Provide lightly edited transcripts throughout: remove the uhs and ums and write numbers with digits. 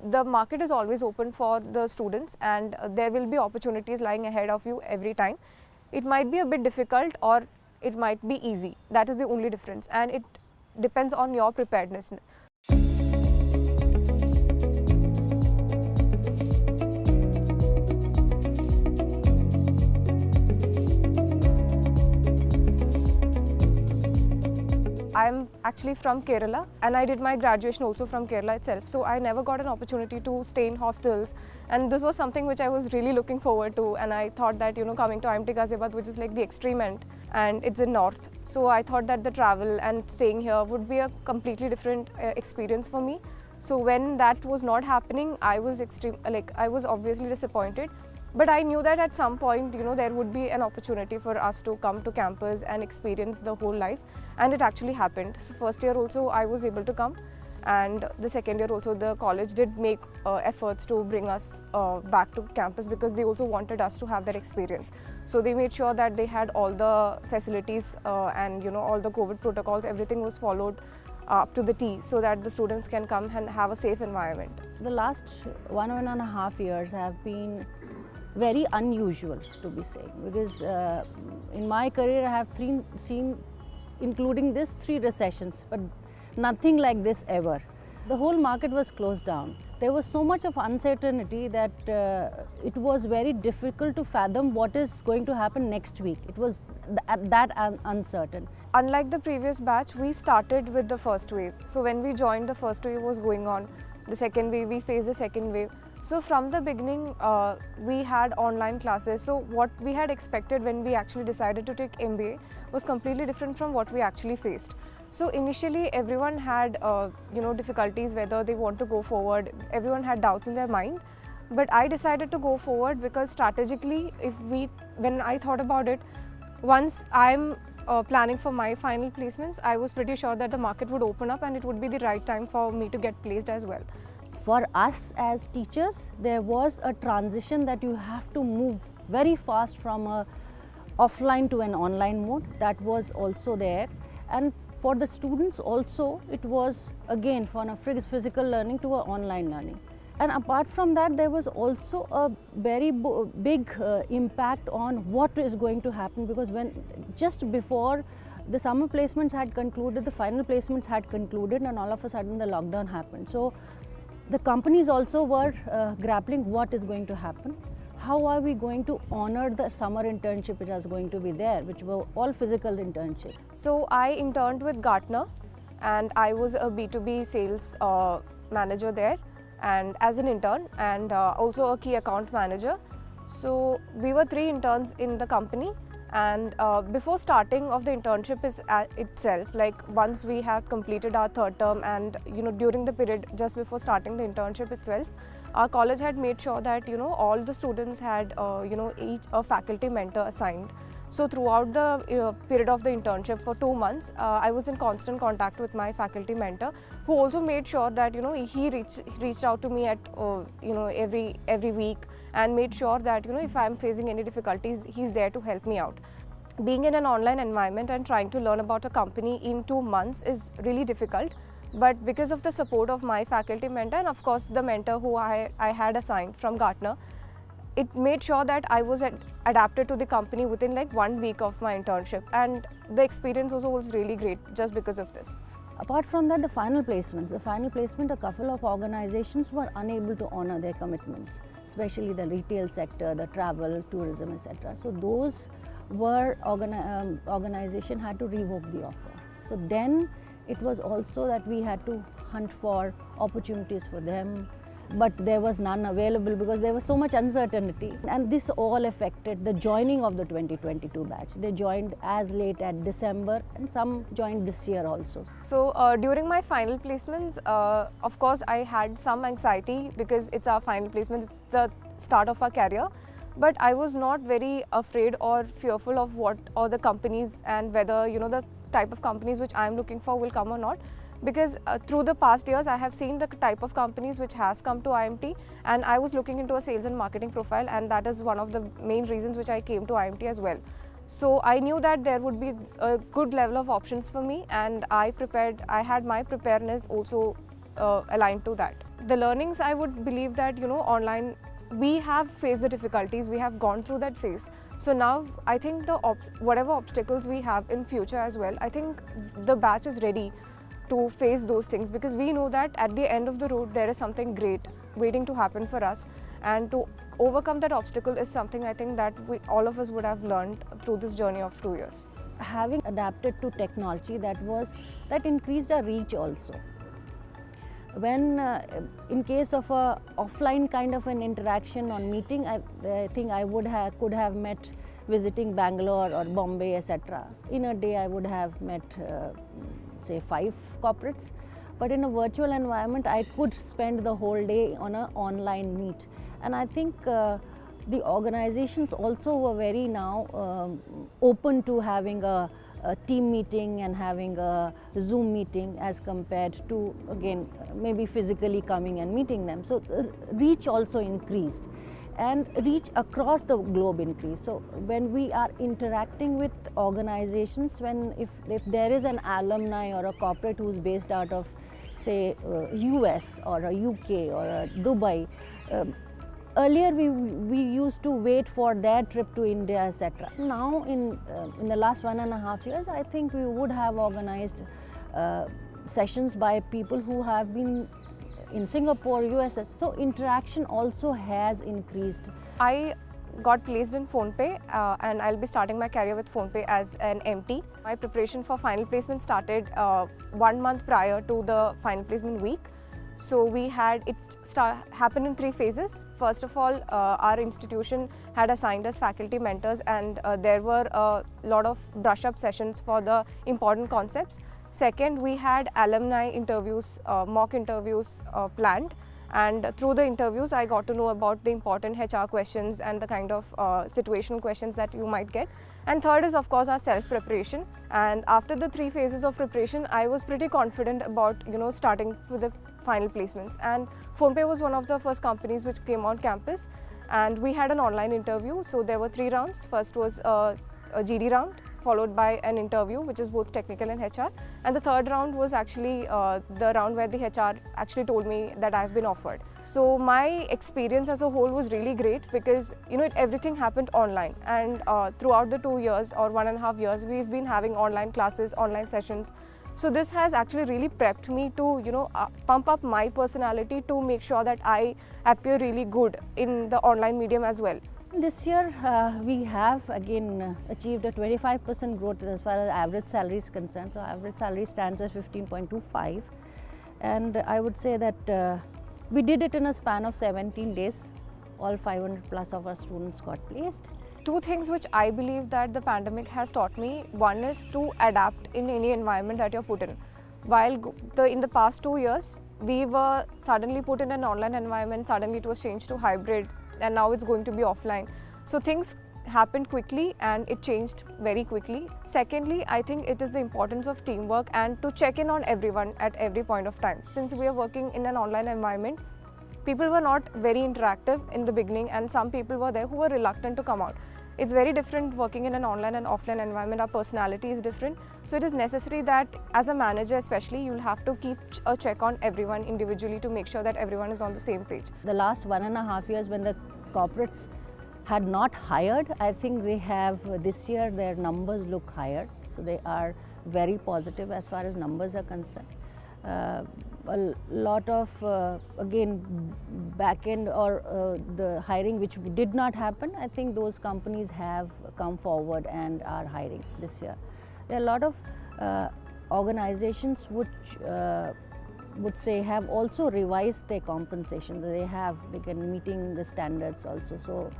The market is always open for the students, and there will be opportunities lying ahead of you every time. It might be a bit difficult or it might be easy. That is the only difference, and it depends on your preparedness. I'm actually from Kerala, and I did my graduation also from Kerala itself. So I never got an opportunity to stay in hostels, and this was something which I was really looking forward to. And I thought that, coming to IMT Ghaziabad, which is like the extreme end, and it's in north. So I thought that the travel and staying here would be a completely different experience for me. So when that was not happening, I was I was obviously disappointed. But I knew that at some point, there would be an opportunity for us to come to campus and experience the whole life. And it actually happened. So first year also I was able to come, and the second year also the college did make efforts to bring us back to campus, because they also wanted us to have that experience. So they made sure that they had all the facilities and all the COVID protocols, everything was followed up to the T, so that the students can come and have a safe environment. The last 1.5 years have been very unusual, to be saying, because in my career I have seen, including this, 3 recessions, but nothing like this ever. The whole market was closed down. There was so much of uncertainty that it was very difficult to fathom what is going to happen next week. It was that uncertain. Unlike the previous batch, we started with the first wave. So when we joined, the first wave was going on. The second wave, we faced the second wave. So from the beginning, we had online classes. So what we had expected when we actually decided to take MBA was completely different from what we actually faced. So initially, everyone had difficulties whether they want to go forward. Everyone had doubts in their mind. But I decided to go forward because strategically, when I thought about it, once I'm planning for my final placements, I was pretty sure that the market would open up and it would be the right time for me to get placed as well. For us as teachers, there was a transition that you have to move very fast from a offline to an online mode. That was also there. And for the students also, it was again from a physical learning to an online learning. And apart from that, there was also a very big impact on what is going to happen, because just before the summer placements had concluded, the final placements had concluded, and all of a sudden the lockdown happened. So the companies also were grappling what is going to happen. How are we going to honor the summer internship which was going to be there, which were all physical internships? So I interned with Gartner, and I was a B2B sales manager there, and as an intern, and also a key account manager. So we were 3 interns in the company. And before starting of the internship itself, like once we have completed our 3rd term, and during the period just before starting the internship itself, our college had made sure that all the students had each a faculty mentor assigned. So throughout the period of the internship for 2 months, I was in constant contact with my faculty mentor, who also made sure that he reached out to me at every week, and made sure that if I'm facing any difficulties, he's there to help me out. Being in an online environment and trying to learn about a company in 2 months is really difficult. But because of the support of my faculty mentor, and of course the mentor who I had assigned from Gartner, it made sure that I was adapted to the company within like 1 week of my internship, and the experience also was really great just because of this. Apart from that, the final placement, a couple of organizations were unable to honor their commitments, especially the retail sector, the travel, tourism, etc. So those were organization had to revoke the offer. So then it was also that we had to hunt for opportunities for them, but there was none available because there was so much uncertainty. And this all affected the joining of the 2022 batch. They joined as late as December, and some joined this year also. So during my final placements, of course I had some anxiety, because it's our final placement, it's the start of our career. But I was not very afraid or fearful of what or the companies, and whether the type of companies which I am looking for will come or not. Because through the past years, I have seen the type of companies which has come to IMT, and I was looking into a sales and marketing profile, and that is one of the main reasons which I came to IMT as well. So I knew that there would be a good level of options for me, and I had my preparedness also aligned to that. The learnings, I would believe that, online, we have faced the difficulties, we have gone through that phase. So now I think whatever obstacles we have in future as well, I think the batch is ready to face those things, because we know that at the end of the road there is something great waiting to happen for us, and to overcome that obstacle is something I think that all of us would have learned through this journey of 2 years. Having adapted to technology, that increased our reach also. When in case of a offline kind of an interaction on meeting, I think I could have met visiting Bangalore or Bombay, etc. In a day I would have met say 5 corporates, but in a virtual environment I could spend the whole day on an online meet. And I think the organizations also were very now open to having a team meeting and having a Zoom meeting as compared to, again, maybe physically coming and meeting them. So reach also increased, and reach across the globe increased. So when we are interacting with organizations, if there is an alumni or a corporate who is based out of, say, US or a UK or a Dubai, earlier we used to wait for their trip to India, etc. Now in the last 1.5 years, I think we would have organized sessions by people who have been in Singapore, US. So interaction also has increased. I got placed in PhonePe and I'll be starting my career with PhonePe as an MT. My preparation for final placement started 1 month prior to the final placement week. So we had it happen in 3 phases. First of all, our institution had assigned us faculty mentors, and there were a lot of brush-up sessions for the important concepts. Second, we had alumni interviews, mock interviews planned, and through the interviews I got to know about the important HR questions and the kind of situational questions that you might get. And third is, of course, our self-preparation. And after the 3 phases of preparation, I was pretty confident about starting for the final placements. And PhonePe was one of the first companies which came on campus, and we had an online interview. So there were 3 rounds. First was a GD round, followed by an interview, which is both technical and HR. And the third round was actually the round where the HR actually told me that I've been offered. So my experience as a whole was really great, because everything happened online. And throughout the 2 years or 1.5 years, we've been having online classes, online sessions. So this has actually really prepped me to pump up my personality to make sure that I appear really good in the online medium as well. This year we have again achieved a 25% growth as far as average salary is concerned. So average salary stands at 15.25, and I would say that we did it in a span of 17 days. All 500 plus of our students got placed. 2 things which I believe that the pandemic has taught me. One is to adapt in any environment that you're put in. While in the past 2 years, we were suddenly put in an online environment, suddenly it was changed to hybrid, and now it's going to be offline. So things happened quickly and it changed very quickly. Secondly, I think it is the importance of teamwork and to check in on everyone at every point of time. Since we are working in an online environment, people were not very interactive in the beginning, and some people were there who were reluctant to come out. It's very different working in an online and offline environment. Our personality is different. So it is necessary that as a manager especially, you'll have to keep a check on everyone individually to make sure that everyone is on the same page. The last 1.5 years when the corporates had not hired, I think they have this year their numbers look higher. So they are very positive as far as numbers are concerned. A lot of again back end or the hiring which did not happen, I think those companies have come forward and are hiring this year. There are a lot of organizations which would say have also revised their compensation. They can meeting the standards also. So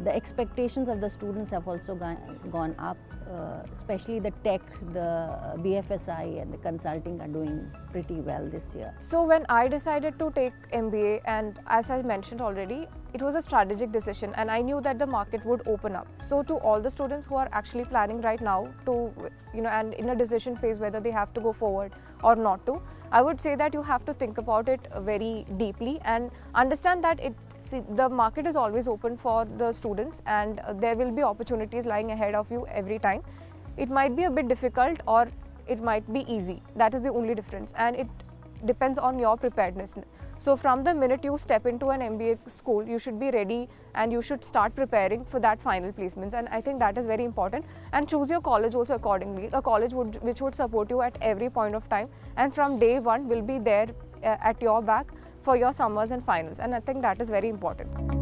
the expectations of the students have also gone up, especially the tech, the BFSI and the consulting are doing pretty well this year. So when I decided to take MBA, and as I mentioned already, it was a strategic decision, and I knew that the market would open up. So to all the students who are actually planning right now to, and in a decision phase whether they have to go forward or not to, I would say that you have to think about it very deeply and understand that the market is always open for the students, and there will be opportunities lying ahead of you every time. It might be a bit difficult or it might be easy. That is the only difference, and depends on your preparedness. So from the minute you step into an MBA school, you should be ready and you should start preparing for that final placements, and I think that is very important. And choose your college also accordingly, a college which would support you at every point of time, and from day one will be there at your back for your summers and finals, and I think that is very important.